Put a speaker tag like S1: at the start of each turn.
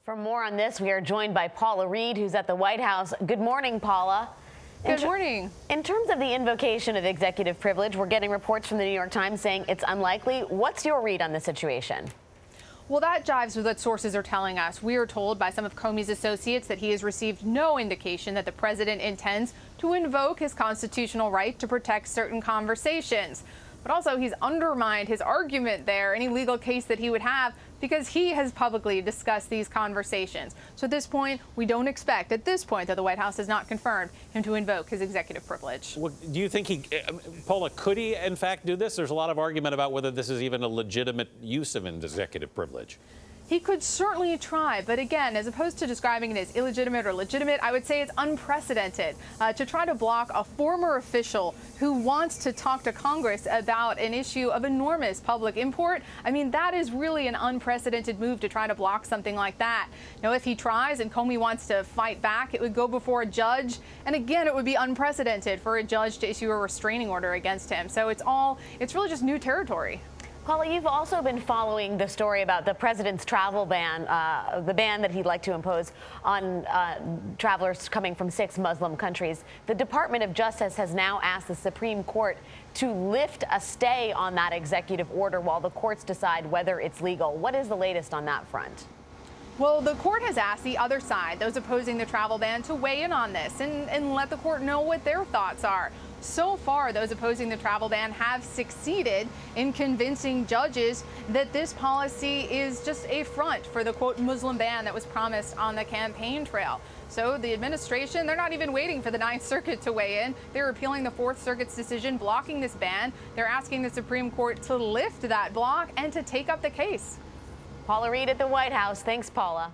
S1: For more on this, we are joined by Paula Reid, who's at the White House. Good morning, Paula.
S2: Good morning.
S1: In terms of the invocation of executive privilege, we're getting reports from the New York Times saying it's unlikely. What's your read on the situation?
S2: Well, that jives with what sources are telling us. We are told by some of Comey's associates that he has received no indication that the president intends to invoke his constitutional right to protect certain conversations. But also, he's undermined his argument there, any legal case that he would have, because he has publicly discussed these conversations. So at this point, we don't expect, at this point, that the White House has not confirmed him to invoke his executive privilege.
S3: Well, do you think Paula, could he in fact do this? There's a lot of argument about whether this is even a legitimate use of an executive privilege.
S2: He could certainly try, but again, as opposed to describing it as illegitimate or legitimate, I would say it's unprecedented to try to block a former official who wants to talk to Congress about an issue of enormous public import. I mean, that is really an unprecedented move to try to block something like that. Now, if he tries and Comey wants to fight back, it would go before a judge. And again, it would be unprecedented for a judge to issue a restraining order against him. So it's really just new territory.
S1: Paula, you've also been following the story about the president's travel ban, the ban that he'd like to impose on travelers coming from 6 Muslim countries. The Department of Justice has now asked the Supreme Court to lift a stay on that executive order while the courts decide whether it's legal. What is the latest on that front?
S2: Well, the court has asked the other side, those opposing the travel ban, to weigh in on this and let the court know what their thoughts are. So far, those opposing the travel ban have succeeded in convincing judges that this policy is just a front for the, quote, Muslim ban that was promised on the campaign trail. So the administration, they're not even waiting for the Ninth Circuit to weigh in. They're appealing the Fourth Circuit's decision blocking this ban. They're asking the Supreme Court to lift that block and to take up the case.
S1: Paula Reid at the White House. Thanks, Paula.